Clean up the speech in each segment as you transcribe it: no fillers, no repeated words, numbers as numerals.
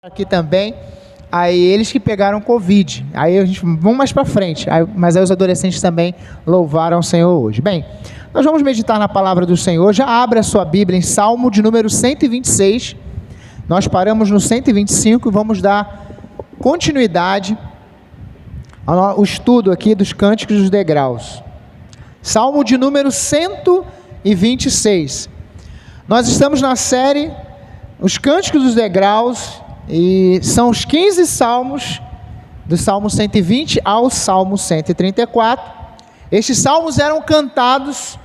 aqui também, aí eles que pegaram Covid, aí a gente, vamos mais para frente, mas aí os adolescentes também louvaram o Senhor hoje. Bem, nós vamos meditar na palavra do Senhor. Já abre a sua Bíblia em Salmo de número 126, nós paramos no 125 e vamos dar continuidade ao estudo aqui dos cânticos dos degraus. Salmo de número 126, nós estamos na série Os Cânticos dos Degraus, e são os 15 salmos, do Salmo 120 ao Salmo 134. Estes salmos eram cantados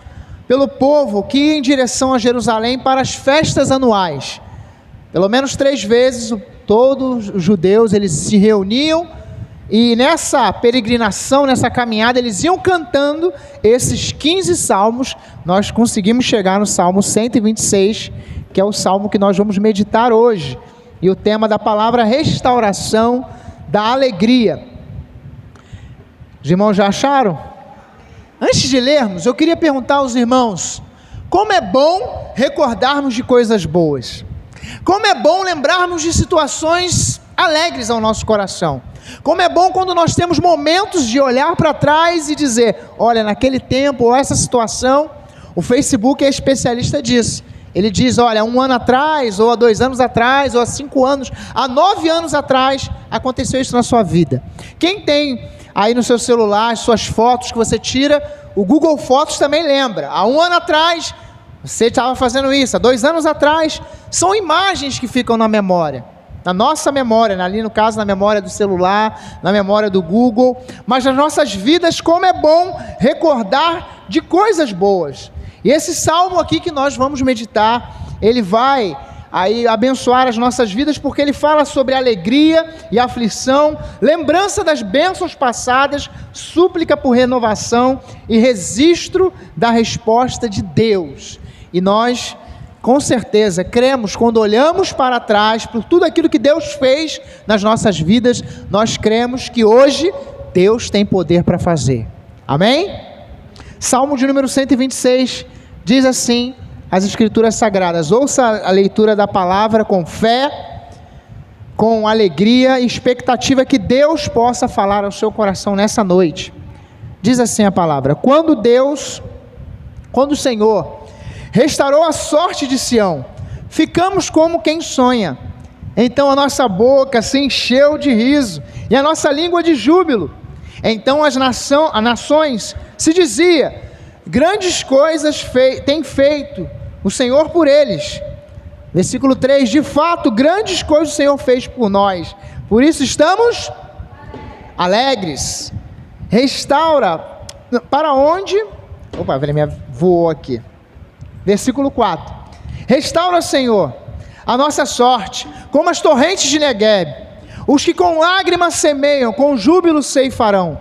pelo povo que ia em direção a Jerusalém para as festas anuais. Pelo menos 3 vezes, todos os judeus, eles se reuniam, e nessa peregrinação, nessa caminhada, eles iam cantando esses 15 salmos. Nós conseguimos chegar no Salmo 126, que é o salmo que nós vamos meditar hoje. E o tema da palavra é restauração da alegria. Os irmãos já acharam? Antes de lermos, eu queria perguntar aos irmãos: como é bom recordarmos de coisas boas? Como é bom lembrarmos de situações alegres ao nosso coração? Como é bom quando nós temos momentos de olhar para trás e dizer: olha, naquele tempo, ou essa situação. O Facebook é especialista disso. Ele diz: olha, 1 ano atrás, ou há 2 anos atrás, ou há 5 anos, há 9 anos atrás, aconteceu isso na sua vida. Quem tem aí no seu celular as suas fotos que você tira, o Google Fotos também lembra. Há 1 ano atrás, você estava fazendo isso. Há 2 anos atrás, são imagens que ficam na memória. Na nossa memória, ali no caso, na memória do celular, na memória do Google. Mas nas nossas vidas, como é bom recordar de coisas boas. E esse salmo aqui que nós vamos meditar, ele vai aí abençoar as nossas vidas, porque ele fala sobre alegria e aflição, lembrança das bênçãos passadas, súplica por renovação e registro da resposta de Deus. E nós, com certeza, cremos, quando olhamos para trás, por tudo aquilo que Deus fez nas nossas vidas, nós cremos que hoje Deus tem poder para fazer. Amém? Salmo de número 126, diz assim as Escrituras Sagradas: ouça a leitura da palavra com fé, com alegria e expectativa que Deus possa falar ao seu coração nessa noite. Diz assim a palavra: quando o Senhor restaurou a sorte de Sião, ficamos como quem sonha. Então a nossa boca se encheu de riso e a nossa língua de júbilo. Então as nações se dizia: grandes coisas tem feito o Senhor por eles. Versículo 3: de fato, grandes coisas o Senhor fez por nós, por isso estamos alegres. Restaura, para onde? Opa, minha voou aqui. Versículo 4: restaura, Senhor, a nossa sorte, como as torrentes de Negueb. Os que com lágrimas semeiam, com júbilo ceifarão.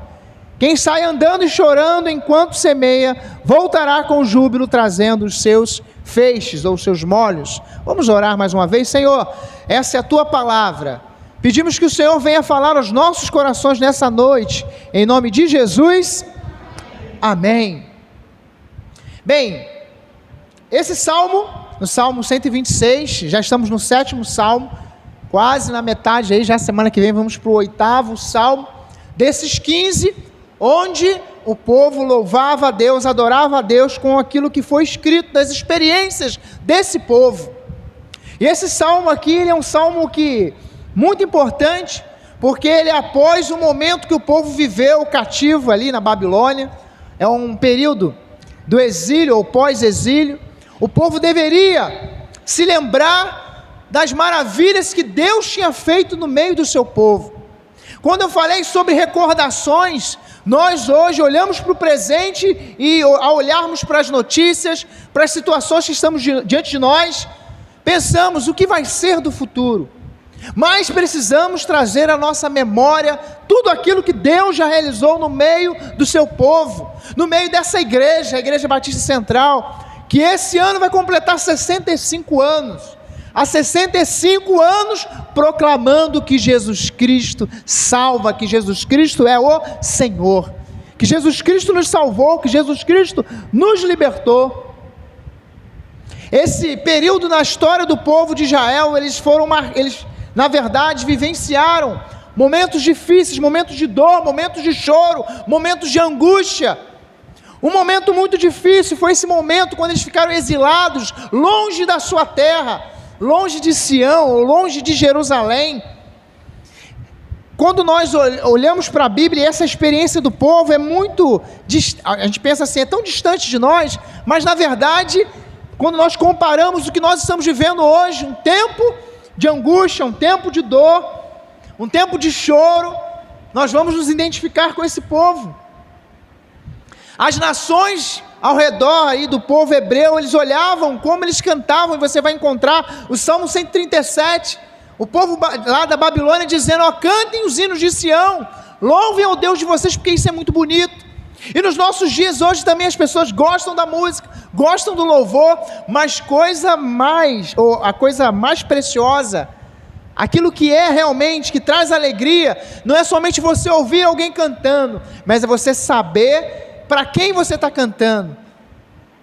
Quem sai andando e chorando enquanto semeia, voltará com júbilo, trazendo os seus feixes ou os seus molhos. Vamos orar mais uma vez. Senhor, essa é a tua palavra. Pedimos que o Senhor venha falar aos nossos corações nessa noite, em nome de Jesus. Amém. Bem, esse salmo, no Salmo 126, já estamos no 7º salmo, quase na metade aí, já semana que vem vamos para o 8º salmo, desses 15, onde o povo louvava a Deus, adorava a Deus com aquilo que foi escrito, das experiências desse povo. E esse salmo aqui, ele é um salmo muito importante, porque ele é após o momento que o povo viveu cativo ali na Babilônia, é um período do exílio ou pós-exílio. O povo deveria se lembrar das maravilhas que Deus tinha feito no meio do seu povo. Quando eu falei sobre recordações, nós hoje olhamos para o presente e ao olharmos para as notícias, para as situações que estamos diante de nós, pensamos o que vai ser do futuro. Mas precisamos trazer à nossa memória tudo aquilo que Deus já realizou no meio do seu povo, no meio dessa igreja, a Igreja Batista Central, que esse ano vai completar 65 anos. Há 65 anos proclamando que Jesus Cristo salva, que Jesus Cristo é o Senhor, que Jesus Cristo nos salvou, que Jesus Cristo nos libertou. Esse período na história do povo de Israel, eles na verdade, vivenciaram momentos difíceis, momentos de dor, momentos de choro, momentos de angústia. Um momento muito difícil foi esse momento quando eles ficaram exilados, longe da sua terra, longe de Sião, longe de Jerusalém. Quando nós olhamos para a Bíblia, essa experiência do povo é muito, a gente pensa assim, é tão distante de nós, mas na verdade, quando nós comparamos o que nós estamos vivendo hoje, um tempo de angústia, um tempo de dor, um tempo de choro, nós vamos nos identificar com esse povo. As nações ao redor aí do povo hebreu, eles olhavam como eles cantavam, e você vai encontrar o Salmo 137, o povo lá da Babilônia dizendo, ó, cantem os hinos de Sião, louvem ao Deus de vocês, porque isso é muito bonito. E nos nossos dias hoje também as pessoas gostam da música, gostam do louvor, mas a coisa mais preciosa, aquilo que é realmente, que traz alegria, não é somente você ouvir alguém cantando, mas é você saber para quem você está cantando.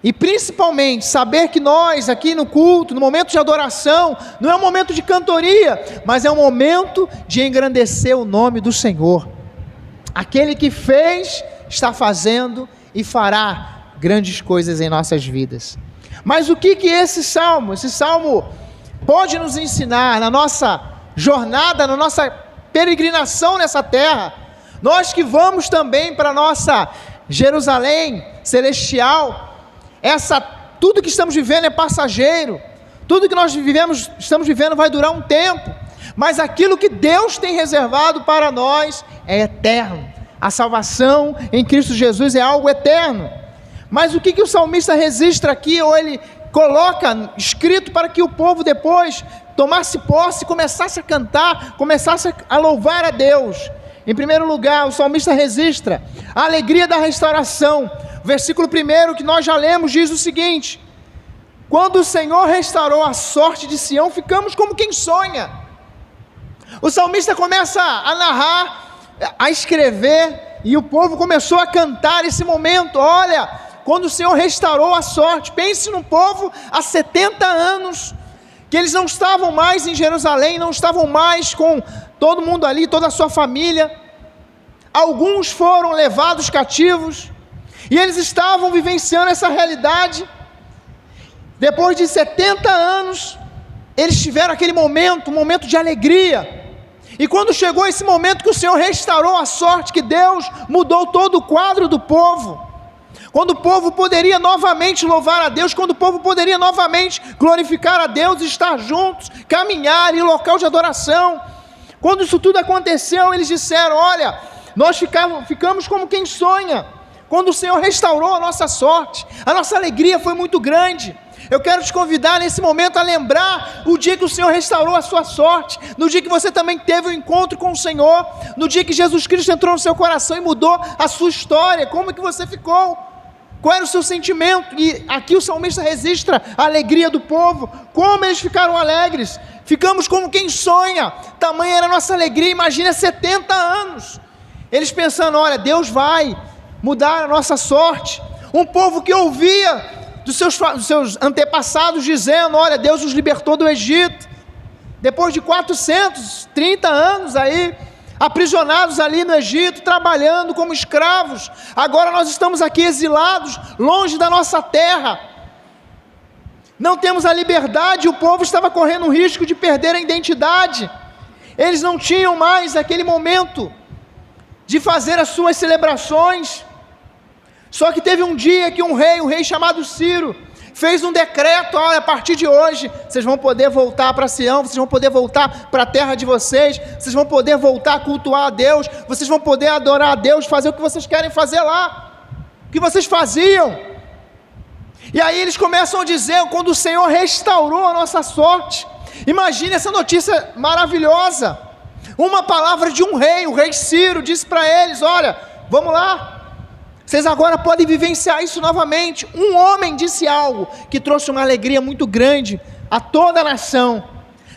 E principalmente saber que nós aqui no culto, no momento de adoração, não é um momento de cantoria, mas é um momento de engrandecer o nome do Senhor. Aquele que fez, está fazendo e fará grandes coisas em nossas vidas. Mas o que esse salmo pode nos ensinar na nossa jornada, na nossa peregrinação nessa terra? Nós que vamos também para a nossa Jerusalém celestial, tudo que estamos vivendo é passageiro, tudo que nós estamos vivendo vai durar um tempo, mas aquilo que Deus tem reservado para nós é eterno. A salvação em Cristo Jesus é algo eterno. Mas o que o salmista registra aqui, ou ele coloca escrito para que o povo depois tomasse posse, começasse a cantar, começasse a louvar a Deus? Em primeiro lugar, o salmista registra a alegria da restauração. Versículo 1 que nós já lemos diz o seguinte: quando o Senhor restaurou a sorte de Sião, ficamos como quem sonha. O salmista começa a narrar, a escrever, e o povo começou a cantar esse momento. Olha, quando o Senhor restaurou a sorte, pense no povo há 70 anos, que eles não estavam mais em Jerusalém, não estavam mais com todo mundo ali, toda a sua família, alguns foram levados cativos, e eles estavam vivenciando essa realidade. Depois de 70 anos, eles tiveram aquele momento, um momento de alegria, e quando chegou esse momento que o Senhor restaurou a sorte, que Deus mudou todo o quadro do povo, quando o povo poderia novamente louvar a Deus, quando o povo poderia novamente glorificar a Deus, estar juntos, caminhar em local de adoração, quando isso tudo aconteceu, eles disseram: olha, nós ficamos como quem sonha. Quando o Senhor restaurou a nossa sorte, a nossa alegria foi muito grande. Eu quero te convidar nesse momento a lembrar o dia que o Senhor restaurou a sua sorte, no dia que você também teve um encontro com o Senhor, no dia que Jesus Cristo entrou no seu coração e mudou a sua história. Como que você ficou? Qual era o seu sentimento? E aqui o salmista registra a alegria do povo, como eles ficaram alegres. Ficamos como quem sonha, tamanha era a nossa alegria. Imagina 70 anos, eles pensando: olha, Deus vai mudar a nossa sorte. Um povo que ouvia dos seus antepassados dizendo: olha, Deus nos libertou do Egito, depois de 430 anos aí, aprisionados ali no Egito, trabalhando como escravos, agora nós estamos aqui exilados, longe da nossa terra, não temos a liberdade. O povo estava correndo o risco de perder a identidade, eles não tinham mais aquele momento de fazer as suas celebrações. Só que teve um dia que o rei chamado Ciro, fez um decreto: olha, a partir de hoje, vocês vão poder voltar para Sião, vocês vão poder voltar para a terra de vocês, vocês vão poder voltar a cultuar a Deus, vocês vão poder adorar a Deus, fazer o que vocês querem fazer lá, o que vocês faziam. E aí eles começam a dizer, quando o Senhor restaurou a nossa sorte, imagine essa notícia maravilhosa, uma palavra de um rei, o rei Ciro disse para eles: olha, vamos lá, vocês agora podem vivenciar isso novamente. Um homem disse algo que trouxe uma alegria muito grande a toda a nação.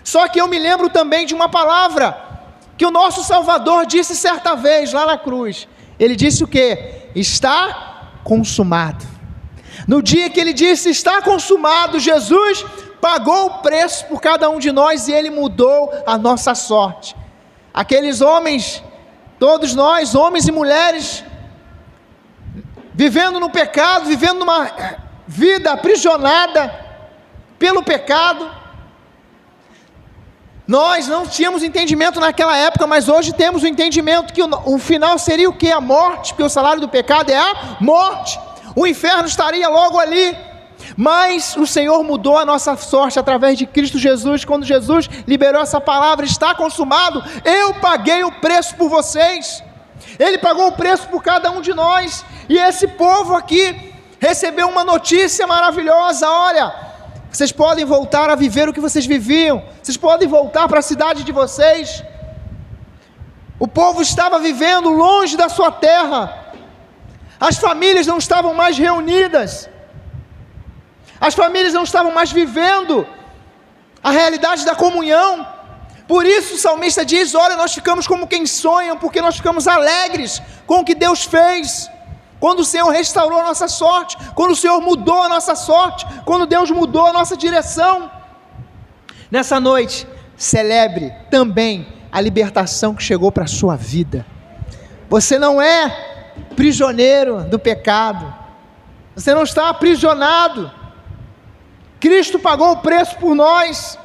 Só que eu me lembro também de uma palavra que o nosso Salvador disse certa vez lá na cruz. Ele disse o quê? Está consumado. No dia que ele disse está consumado, Jesus pagou o preço por cada um de nós e Ele mudou a nossa sorte. Aqueles homens, todos nós, homens e mulheres, vivendo no pecado, vivendo numa vida aprisionada pelo pecado. Nós não tínhamos entendimento naquela época, mas hoje temos o entendimento que o final seria o que? A morte, porque o salário do pecado é a morte. O inferno estaria logo ali. Mas o Senhor mudou a nossa sorte através de Cristo Jesus. Quando Jesus liberou essa palavra, está consumado, eu paguei o preço por vocês. Ele pagou o preço por cada um de nós. E esse povo aqui recebeu uma notícia maravilhosa: olha, vocês podem voltar a viver o que vocês viviam, vocês podem voltar para a cidade de vocês. O povo estava vivendo longe da sua terra, as famílias não estavam mais reunidas, as famílias não estavam mais vivendo a realidade da comunhão. Por isso o salmista diz: olha, nós ficamos como quem sonha, porque nós ficamos alegres com o que Deus fez, quando o Senhor restaurou a nossa sorte, quando o Senhor mudou a nossa sorte, quando Deus mudou a nossa direção. Nessa noite, celebre também a libertação que chegou para a sua vida. Você não é prisioneiro do pecado, você não está aprisionado. Cristo pagou o preço por nós.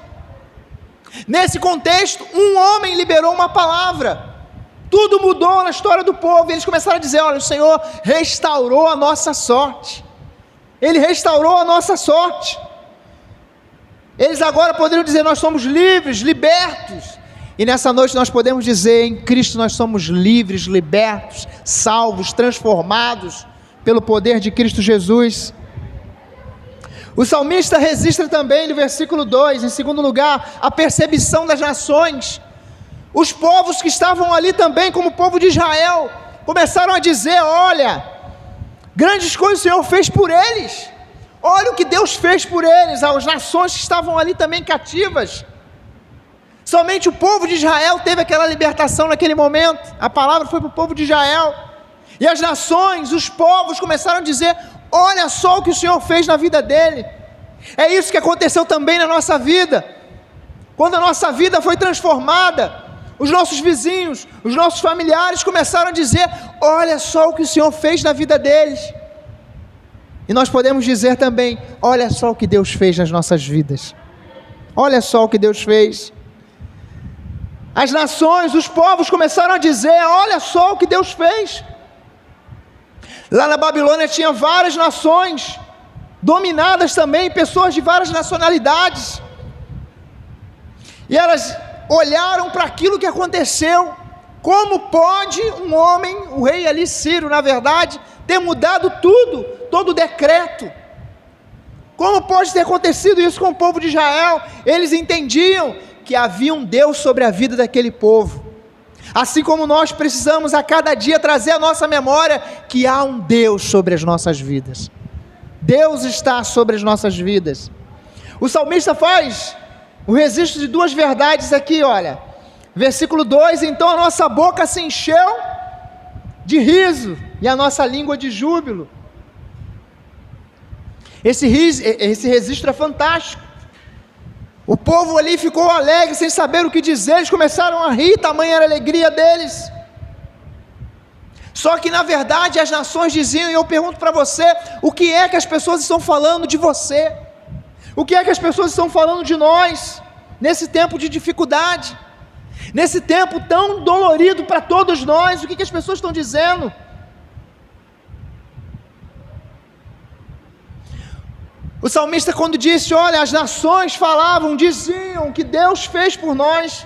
Nesse contexto, um homem liberou uma palavra, tudo mudou na história do povo. Eles começaram a dizer: olha, o Senhor restaurou a nossa sorte, Ele restaurou a nossa sorte. Eles agora poderiam dizer: nós somos livres, libertos. E nessa noite nós podemos dizer: em Cristo nós somos livres, libertos, salvos, transformados pelo poder de Cristo Jesus. O salmista registra também no versículo 2, em segundo lugar, a percepção das nações. Os povos que estavam ali também, como o povo de Israel, começaram a dizer: olha, grandes coisas o Senhor fez por eles, olha o que Deus fez por eles. As nações que estavam ali também cativas, somente o povo de Israel teve aquela libertação naquele momento. A palavra foi para o povo de Israel, e as nações, os povos começaram a dizer: olha só o que o Senhor fez na vida dele. É isso que aconteceu também na nossa vida. Quando a nossa vida foi transformada, os nossos vizinhos, os nossos familiares começaram a dizer: olha só o que o Senhor fez na vida deles. E nós podemos dizer também: olha só o que Deus fez nas nossas vidas, olha só o que Deus fez. As nações, os povos começaram a dizer: olha só o que Deus fez. Lá na Babilônia tinha várias nações, dominadas também, pessoas de várias nacionalidades, e elas olharam para aquilo que aconteceu. Como pode um homem, o rei ali, Ciro, na verdade, ter mudado tudo, todo o decreto? Como pode ter acontecido isso com o povo de Israel? Eles entendiam que havia um Deus sobre a vida daquele povo, assim como nós precisamos a cada dia trazer à nossa memória que há um Deus sobre as nossas vidas. Deus está sobre as nossas vidas. O salmista faz o registro de duas verdades aqui, olha, versículo 2: então a nossa boca se encheu de riso e a nossa língua de júbilo. Esse registro é fantástico. O povo ali ficou alegre, sem saber o que dizer, eles começaram a rir, tamanha era a alegria deles. Só que na verdade as nações diziam, e eu pergunto para você: o que é que as pessoas estão falando de você? O que é que as pessoas estão falando de nós, nesse tempo de dificuldade, nesse tempo tão dolorido para todos nós? O que as pessoas estão dizendo? O salmista, quando disse: olha, as nações falavam, diziam que Deus fez por nós,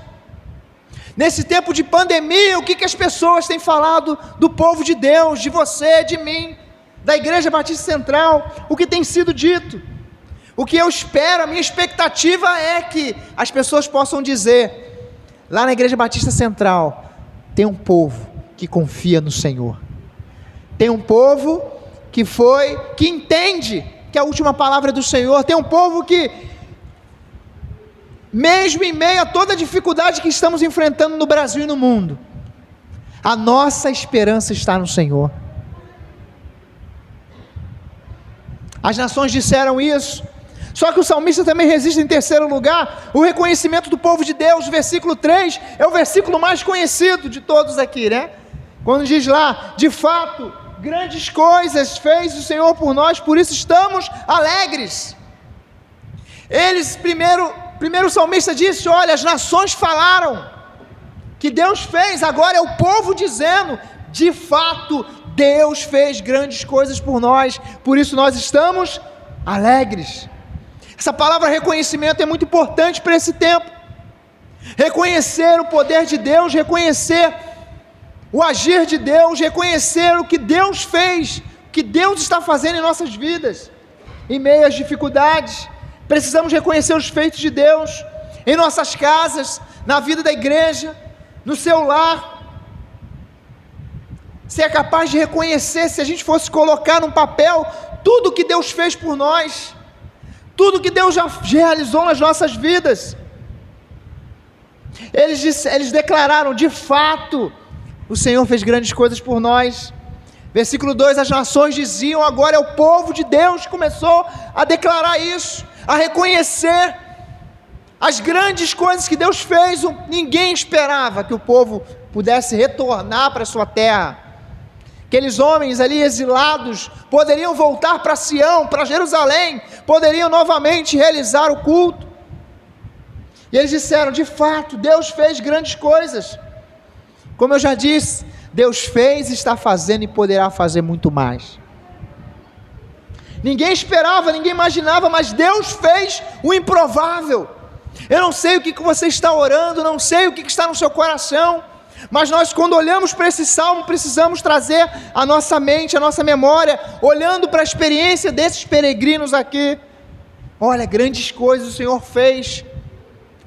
nesse tempo de pandemia, o que as pessoas têm falado do povo de Deus, de você, de mim, da Igreja Batista Central? O que tem sido dito? O que eu espero, a minha expectativa é que as pessoas possam dizer: lá na Igreja Batista Central, tem um povo que confia no Senhor, tem um povo que entende que a última palavra é do Senhor, tem um povo que, mesmo em meio a toda a dificuldade que estamos enfrentando no Brasil e no mundo, a nossa esperança está no Senhor. As nações disseram isso, Só que o salmista também registra em terceiro lugar o reconhecimento do povo de Deus. O versículo 3 é o versículo mais conhecido de todos aqui, né? Quando diz lá, de fato, grandes coisas fez o Senhor por nós, por isso estamos alegres. Primeiro o salmista disse, olha, as nações falaram que Deus fez, agora é o povo dizendo, de fato, Deus fez grandes coisas por nós, por isso nós estamos alegres. Essa palavra reconhecimento é muito importante para esse tempo. Reconhecer o poder de Deus, reconhecer o agir de Deus, reconhecer o que Deus fez, o que Deus está fazendo em nossas vidas, em meio às dificuldades. Precisamos reconhecer os feitos de Deus, em nossas casas, na vida da igreja, no seu lar. Ser capaz de reconhecer, se a gente fosse colocar num papel, tudo que Deus fez por nós, tudo que Deus já realizou nas nossas vidas. Eles declararam, de fato, o Senhor fez grandes coisas por nós. Versículo 2, as nações diziam, agora é o povo de Deus que começou a declarar isso, a reconhecer as grandes coisas que Deus fez. Ninguém esperava que o povo pudesse retornar para a sua terra. Aqueles homens ali exilados poderiam voltar para Sião, para Jerusalém, poderiam novamente realizar o culto. E eles disseram, de fato, Deus fez grandes coisas. Como eu já disse, Deus fez, está fazendo e poderá fazer muito mais. Ninguém esperava, ninguém imaginava, mas Deus fez o improvável. Eu não sei o que você está orando, não sei o que está no seu coração, mas nós, quando olhamos para esse salmo, precisamos trazer a nossa mente, a nossa memória, olhando para a experiência desses peregrinos aqui. Olha, grandes coisas o Senhor fez,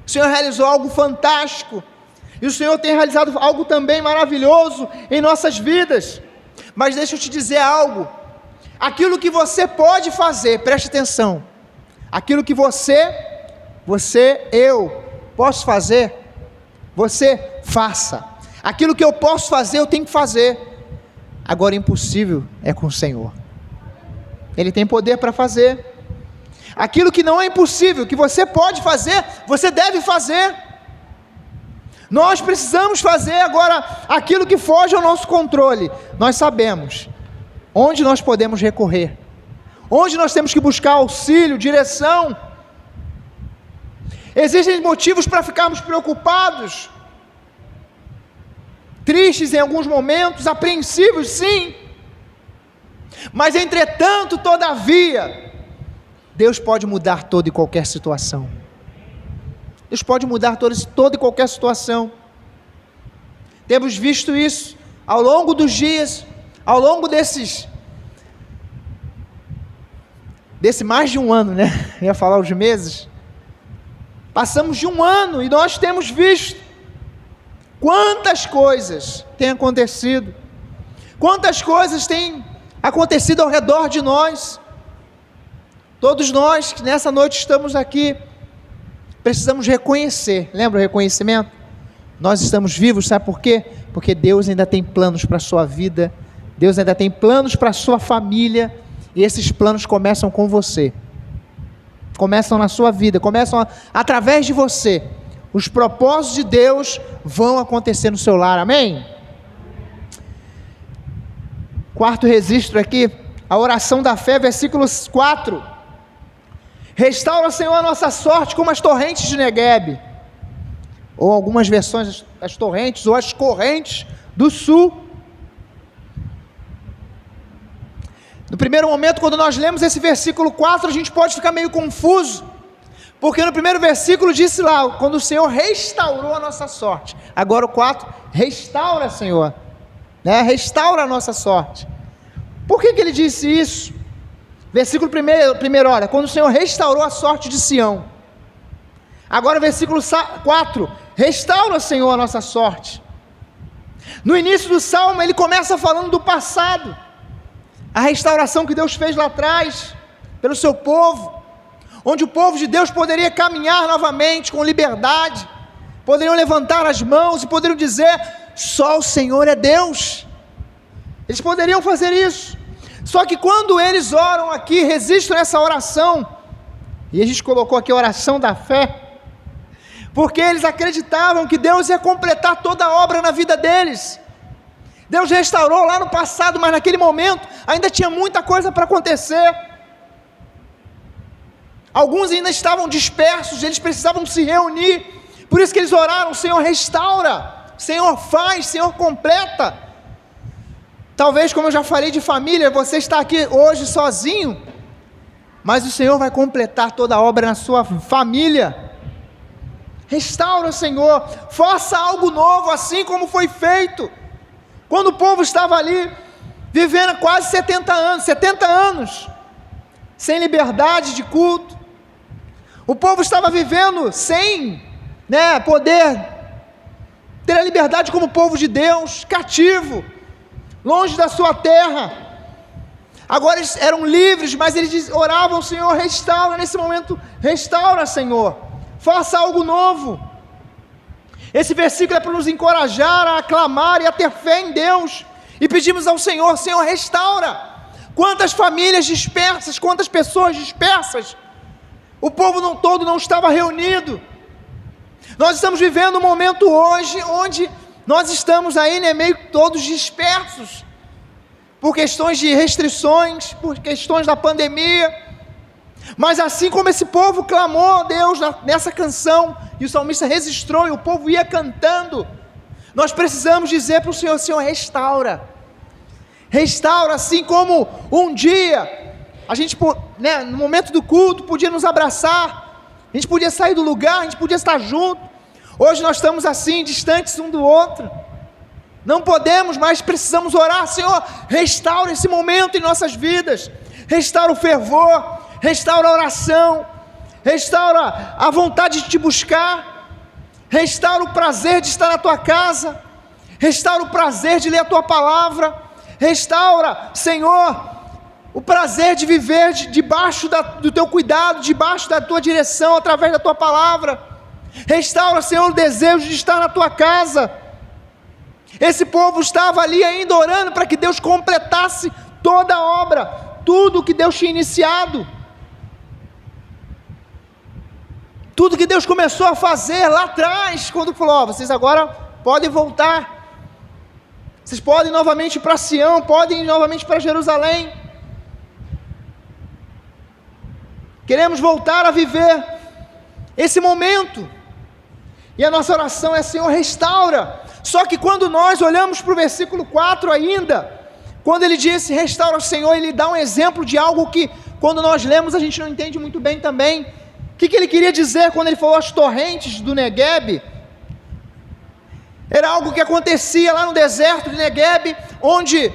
o Senhor realizou algo fantástico, e o Senhor tem realizado algo também maravilhoso em nossas vidas. Mas deixa eu te dizer algo, aquilo que você pode fazer, preste atenção, aquilo que eu posso fazer, você faça. Aquilo que eu posso fazer, eu tenho que fazer. Agora, impossível é com o Senhor. Ele tem poder para fazer. Aquilo que não é impossível, que você pode fazer, você deve fazer. Nós precisamos fazer agora aquilo que foge ao nosso controle. Nós sabemos onde nós podemos recorrer, onde nós temos que buscar auxílio, direção. Existem motivos para ficarmos preocupados, tristes em alguns momentos, apreensivos, sim, mas entretanto, todavia, Deus pode mudar toda e qualquer situação. Deus pode mudar toda e qualquer situação. Temos visto isso ao longo dos dias, ao longo desse mais de um ano, né? Eu ia falar os meses. Passamos de um ano e nós temos visto quantas coisas têm acontecido, quantas coisas têm acontecido ao redor de nós. Todos nós que nessa noite estamos aqui, precisamos reconhecer, lembra o reconhecimento? Nós estamos vivos, sabe por quê? Porque Deus ainda tem planos para a sua vida, Deus ainda tem planos para a sua família, e esses planos começam com você, começam na sua vida, começam através de você. Os propósitos de Deus vão acontecer no seu lar, amém? Quarto registro aqui, a oração da fé, versículo 4. Restaura, Senhor, a nossa sorte como as torrentes de Neguebe, ou algumas versões, as torrentes ou as correntes do sul. No primeiro momento, quando nós lemos esse versículo 4, a gente pode ficar meio confuso, porque no primeiro versículo disse lá, quando o Senhor restaurou a nossa sorte. Agora o 4, restaura, Senhor, né? Restaura a nossa sorte. Por que ele disse isso? Versículo primeiro, olha, quando o Senhor restaurou a sorte de Sião. Agora versículo 4, restaura, Senhor, a nossa sorte. No início do salmo, ele começa falando do passado, a restauração que Deus fez lá atrás, pelo seu povo, onde o povo de Deus poderia caminhar novamente com liberdade, poderiam levantar as mãos e poderiam dizer, só o Senhor é Deus. Eles poderiam fazer isso. Só que quando eles oram aqui, registram essa oração, E a gente colocou aqui a oração da fé, porque eles acreditavam que Deus ia completar toda a obra na vida deles. Deus restaurou lá no passado, mas naquele momento ainda tinha muita coisa para acontecer. Alguns ainda estavam dispersos, eles precisavam se reunir, por isso que eles oraram: Senhor, restaura, Senhor, faz, Senhor, completa. Talvez, como eu já falei de família, você está aqui hoje sozinho, mas o Senhor vai completar toda a obra na sua família. Restaura, Senhor, faça algo novo, assim como foi feito quando o povo estava ali, vivendo quase 70 anos, sem liberdade de culto. O povo estava vivendo sem, poder ter a liberdade como povo de Deus, cativo, longe da sua terra. Agora eles eram livres, mas eles oravam: Senhor, restaura nesse momento, restaura, Senhor, faça algo novo. Esse versículo é para nos encorajar a aclamar e a ter fé em Deus, e pedimos ao Senhor: Senhor, restaura. Quantas famílias dispersas, quantas pessoas dispersas, o povo todo não estava reunido. Nós estamos vivendo um momento hoje, onde nós estamos aí, meio todos dispersos, por questões de restrições, por questões da pandemia. Mas assim como esse povo clamou a Deus nessa canção, e o salmista registrou, e o povo ia cantando, nós precisamos dizer para o Senhor: Senhor, restaura, restaura, assim como um dia, a gente, no momento do culto, podia nos abraçar, a gente podia sair do lugar, a gente podia estar junto. Hoje nós estamos assim, distantes um do outro, não podemos, mas precisamos orar: Senhor, restaura esse momento em nossas vidas, restaura o fervor, restaura a oração, restaura a vontade de te buscar, restaura o prazer de estar na tua casa, restaura o prazer de ler a tua palavra, restaura, Senhor, o prazer de viver debaixo do teu cuidado, debaixo da tua direção, através da tua palavra. Restaura, Senhor, o desejo de estar na tua casa. Esse povo estava ali ainda orando para que Deus completasse toda a obra, tudo que Deus tinha iniciado, tudo que Deus começou a fazer lá atrás, quando falou: vocês agora podem voltar, vocês podem ir novamente para Sião, podem ir novamente para Jerusalém. Queremos voltar a viver esse momento, e a nossa oração é: Senhor, restaura. Só que quando nós olhamos para o versículo 4 ainda, quando ele disse restaura o Senhor, ele dá um exemplo de algo que, quando nós lemos, a gente não entende muito bem também. O que ele queria dizer quando ele falou as torrentes do Neguebe? Era algo que acontecia lá no deserto de Neguebe, onde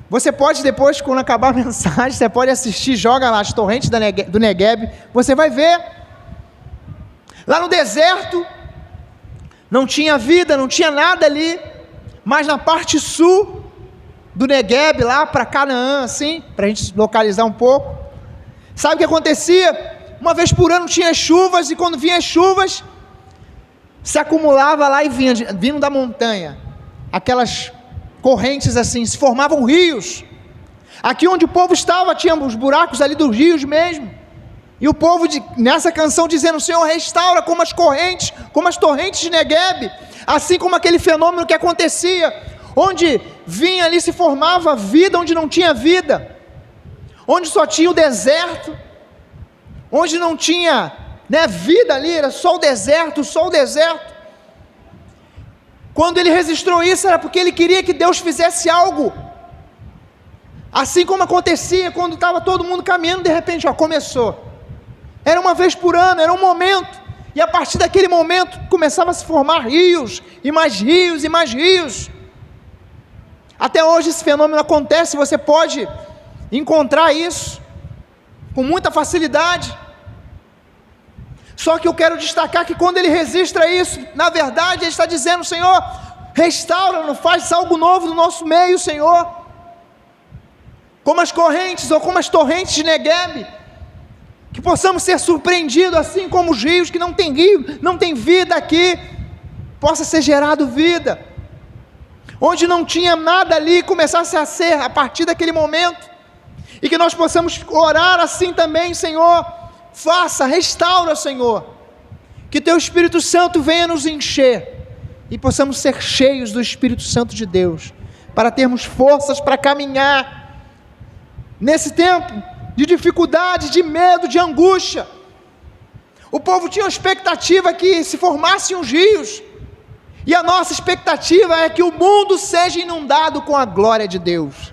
você pode depois, quando acabar a mensagem, você pode assistir, joga lá as torrentes do Neguebe, você vai ver. Lá no deserto, não tinha vida, não tinha nada ali, mas na parte sul do Neguebe, lá para Canaã, assim, para a gente localizar um pouco, sabe o que acontecia? Uma vez por ano tinha chuvas, e quando vinha as chuvas, se acumulava lá e vindo da montanha, aquelas correntes assim, se formavam rios. Aqui onde o povo estava, tinha os buracos ali dos rios mesmo, e o povo nessa canção dizendo: Senhor, restaura como as correntes, como as torrentes de Neguebe, assim como aquele fenômeno que acontecia, onde vinha ali, se formava vida onde não tinha vida, onde só tinha o deserto, onde não tinha vida ali, era só o deserto, só o deserto. Quando ele registrou isso, era porque ele queria que Deus fizesse algo, assim como acontecia quando estava todo mundo caminhando, de repente, começou. Era uma vez por ano, era um momento, e a partir daquele momento, começava a se formar rios, e mais rios, e mais rios. Até hoje esse fenômeno acontece, você pode encontrar isso com muita facilidade. Só que eu quero destacar que quando ele registra isso, na verdade ele está dizendo: Senhor, restaura-nos, faz algo novo no nosso meio, Senhor, como as correntes ou como as torrentes de Neguebe, que possamos ser surpreendidos, assim como os rios que não tem rio, não tem vida aqui, possa ser gerado vida, onde não tinha nada ali, começasse a ser a partir daquele momento, e que nós possamos orar assim também: Senhor, faça, restaura, Senhor, que Teu Espírito Santo venha nos encher, e possamos ser cheios do Espírito Santo de Deus, para termos forças para caminhar, nesse tempo de dificuldade, de medo, de angústia. O povo tinha uma expectativa que se formassem os rios, e a nossa expectativa é que o mundo seja inundado com a glória de Deus.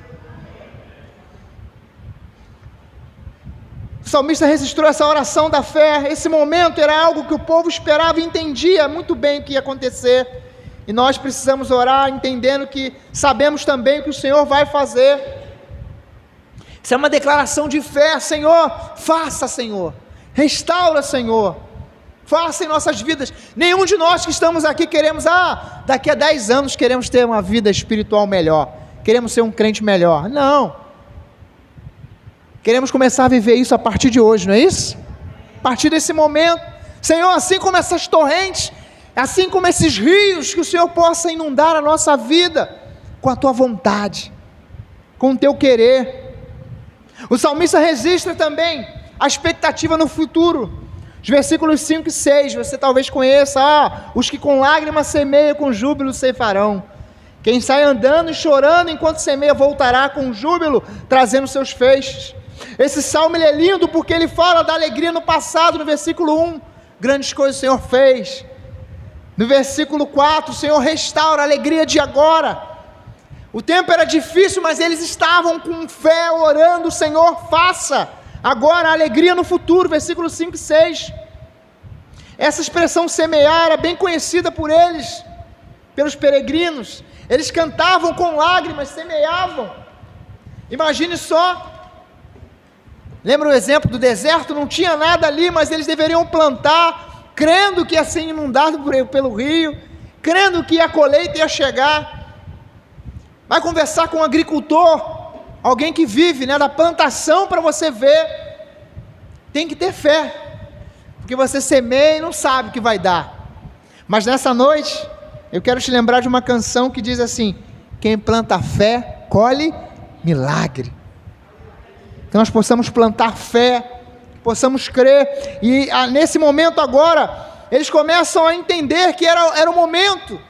O salmista registrou essa oração da fé. Esse momento era algo que o povo esperava e entendia muito bem o que ia acontecer, e nós precisamos orar entendendo que sabemos também o que o Senhor vai fazer. Isso é uma declaração de fé. Senhor, faça, Senhor, restaura, Senhor, faça em nossas vidas. Nenhum de nós que estamos aqui queremos, daqui a 10 anos queremos ter uma vida espiritual melhor, queremos ser um crente melhor. Não, queremos começar a viver isso a partir de hoje, não é isso? A partir desse momento, Senhor, assim como essas torrentes, assim como esses rios, que o Senhor possa inundar a nossa vida com a Tua vontade, com o Teu querer. O salmista registra também a expectativa no futuro. Os versículos 5 e 6, você talvez conheça, os que com lágrimas semeiam, com júbilo ceifarão. Quem sai andando e chorando enquanto semeia, voltará com júbilo, trazendo seus feixes. Esse salmo ele é lindo porque ele fala da alegria no passado, no versículo 1, grandes coisas o Senhor fez. No versículo 4, o Senhor restaura a alegria de agora. O tempo era difícil, mas eles estavam com fé, orando, Senhor, faça agora a alegria no futuro, versículos 5 e 6. Essa expressão semear era bem conhecida por eles, pelos peregrinos. Eles cantavam com lágrimas, semeavam. Imagine só, lembra o exemplo do deserto? Não tinha nada ali, mas eles deveriam plantar, crendo que ia ser inundado pelo rio, crendo que a colheita ia chegar. Vai conversar com um agricultor, alguém que vive, da plantação, para você ver. Tem que ter fé, porque você semeia e não sabe o que vai dar. Mas nessa noite, eu quero te lembrar de uma canção que diz assim: quem planta fé, colhe milagre. Que nós possamos plantar fé, possamos crer, e nesse momento agora, eles começam a entender que era o momento,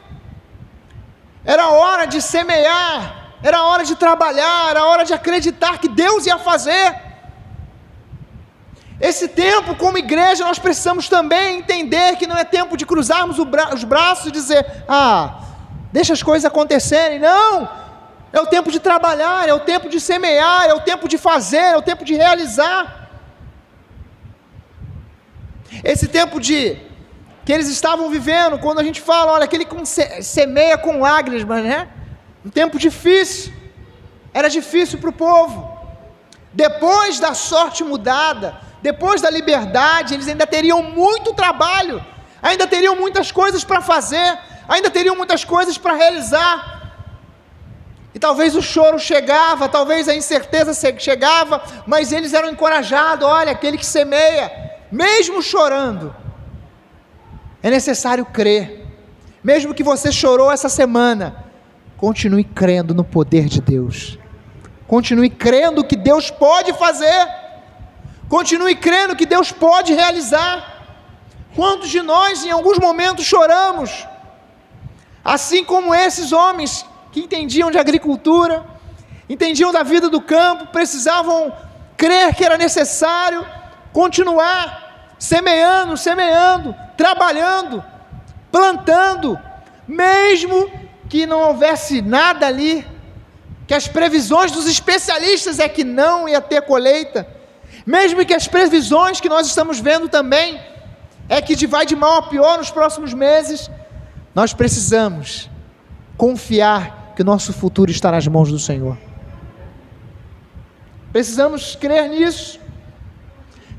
era a hora de semear, era a hora de trabalhar, era a hora de acreditar que Deus ia fazer. Esse tempo, como igreja, nós precisamos também entender que não é tempo de cruzarmos os braços e dizer, deixa as coisas acontecerem. Não, é o tempo de trabalhar, é o tempo de semear, é o tempo de fazer, é o tempo de realizar. Esse tempo que eles estavam vivendo, quando a gente fala, olha, aquele que semeia com lágrimas, um tempo difícil, era difícil para o povo. Depois da sorte mudada, depois da liberdade, eles ainda teriam muito trabalho, ainda teriam muitas coisas para fazer, ainda teriam muitas coisas para realizar, e talvez o choro chegava, talvez a incerteza chegava, mas eles eram encorajados, olha, aquele que semeia, mesmo chorando, é necessário crer. Mesmo que você chorou essa semana, continue crendo no poder de Deus, continue crendo que Deus pode fazer, continue crendo que Deus pode realizar. Quantos de nós em alguns momentos choramos, assim como esses homens que entendiam de agricultura, entendiam da vida do campo, precisavam crer que era necessário continuar semeando, trabalhando, plantando, mesmo que não houvesse nada ali, que as previsões dos especialistas é que não ia ter colheita, mesmo que as previsões que nós estamos vendo também é que vai de mal a pior nos próximos meses, nós precisamos confiar que o nosso futuro está nas mãos do Senhor. Precisamos crer nisso.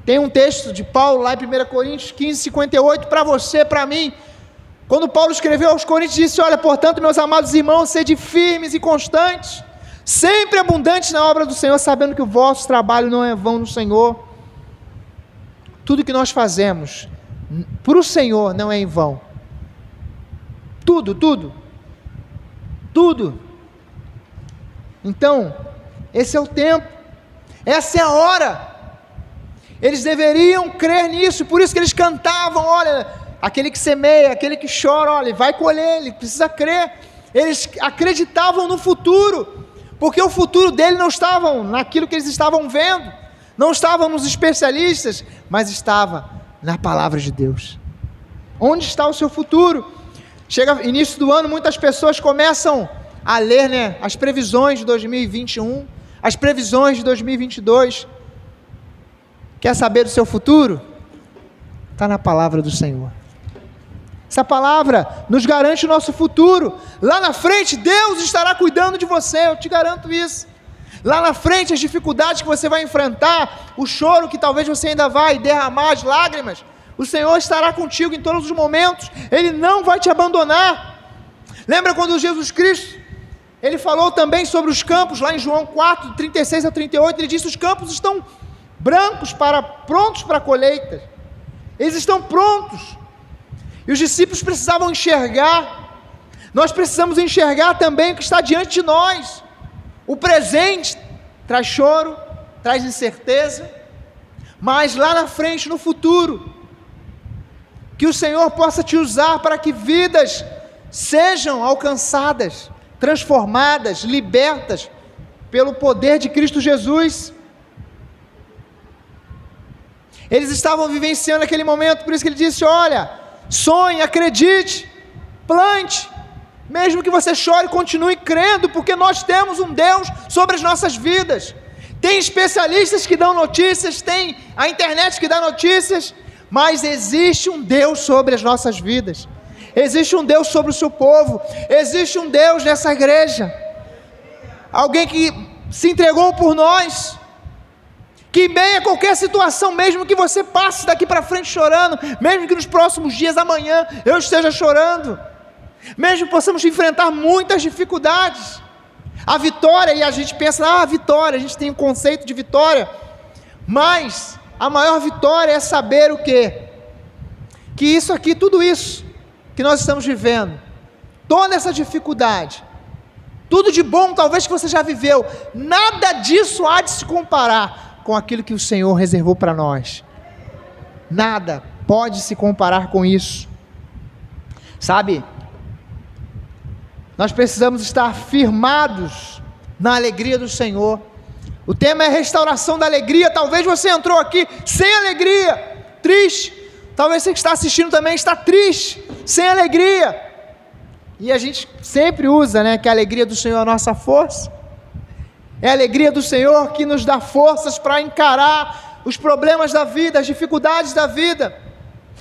Tem um texto de Paulo lá em 1 Coríntios 15, 58, para você, para mim, quando Paulo escreveu aos Coríntios, disse, olha, portanto, meus amados irmãos, sede firmes e constantes, sempre abundantes na obra do Senhor, sabendo que o vosso trabalho não é vão no Senhor. Tudo que nós fazemos para o Senhor não é em vão. Tudo. Então, esse é o tempo, essa é a hora. Eles deveriam crer nisso, por isso que eles cantavam, olha, aquele que semeia, aquele que chora, olha, vai colher, ele precisa crer. Eles acreditavam no futuro, porque o futuro dele não estava naquilo que eles estavam vendo, não estava nos especialistas, mas estava na palavra de Deus. Onde está o seu futuro? Chega início do ano, muitas pessoas começam a ler, as previsões de 2021, as previsões de 2022. Quer saber do seu futuro? Está na palavra do Senhor. Essa palavra nos garante o nosso futuro. Lá na frente, Deus estará cuidando de você, eu te garanto isso. Lá na frente, as dificuldades que você vai enfrentar, o choro que talvez você ainda vai derramar, as lágrimas, o Senhor estará contigo em todos os momentos, Ele não vai te abandonar. Lembra quando Jesus Cristo, Ele falou também sobre os campos, lá em João 4, 36 a 38, Ele disse, os campos estão brancos, prontos para a colheita, eles estão prontos, e os discípulos precisavam enxergar. Nós precisamos enxergar também o que está diante de nós. O presente traz choro, traz incerteza, mas lá na frente, no futuro, que o Senhor possa te usar para que vidas sejam alcançadas, transformadas, libertas pelo poder de Cristo Jesus. Eles estavam vivenciando aquele momento, por isso que ele disse, olha, sonhe, acredite, plante, mesmo que você chore, continue crendo, porque nós temos um Deus sobre as nossas vidas. Tem especialistas que dão notícias, tem a internet que dá notícias, mas existe um Deus sobre as nossas vidas, existe um Deus sobre o seu povo, existe um Deus nessa igreja, alguém que se entregou por nós, que em meio a qualquer situação, mesmo que você passe daqui para frente chorando, mesmo que nos próximos dias, amanhã, eu esteja chorando, mesmo que possamos enfrentar muitas dificuldades, a vitória, e a gente pensa, a vitória, a gente tem um conceito de vitória, mas a maior vitória é saber o quê? Que isso aqui, tudo isso que nós estamos vivendo, toda essa dificuldade, tudo de bom talvez que você já viveu, nada disso há de se comparar com aquilo que o Senhor reservou para nós. Nada pode se comparar com isso. Sabe, nós precisamos estar firmados na alegria do Senhor. O tema é restauração da alegria. Talvez você entrou aqui sem alegria, triste. Talvez você que está assistindo também está triste, sem alegria. E a gente sempre usa, que a alegria do Senhor é a nossa força. É a alegria do Senhor que nos dá forças para encarar os problemas da vida, as dificuldades da vida.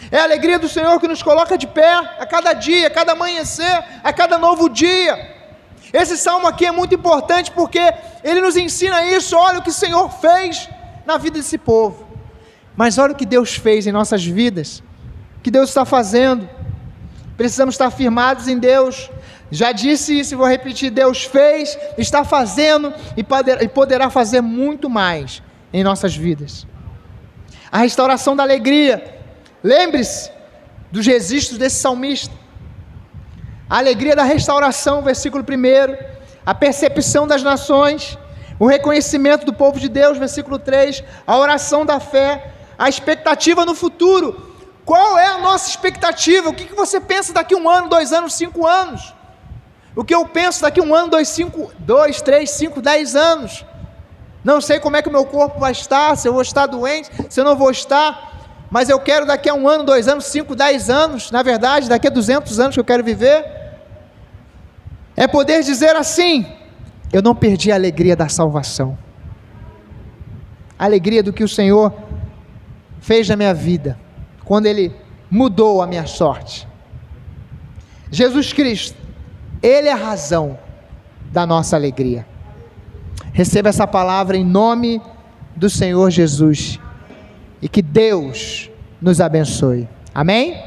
É a alegria do Senhor que nos coloca de pé a cada dia, a cada amanhecer, a cada novo dia. Esse salmo aqui é muito importante porque ele nos ensina isso. Olha o que o Senhor fez na vida desse povo, mas olha o que Deus fez em nossas vidas, o que Deus está fazendo. Precisamos estar firmados em Deus. Já disse isso e vou repetir, Deus fez, está fazendo e poderá fazer muito mais em nossas vidas. A restauração da alegria, lembre-se dos registros desse salmista, a alegria da restauração, versículo 1, a percepção das nações, o reconhecimento do povo de Deus, versículo 3, a oração da fé, a expectativa no futuro. Qual é a nossa expectativa? O que você pensa daqui 1 ano, 2 anos, 5 anos? O que eu penso daqui 1 ano, 2, 3, 5, 10 anos? Não sei como é que o meu corpo vai estar, se eu vou estar doente, se eu não vou estar, mas eu quero daqui a 1 ano, 2 anos, 5, 10 anos, na verdade, daqui a 200 anos que eu quero viver, é poder dizer assim, eu não perdi a alegria da salvação, a alegria do que o Senhor fez na minha vida, quando Ele mudou a minha sorte. Jesus Cristo, Ele é a razão da nossa alegria. Receba essa palavra em nome do Senhor Jesus, e que Deus nos abençoe. Amém?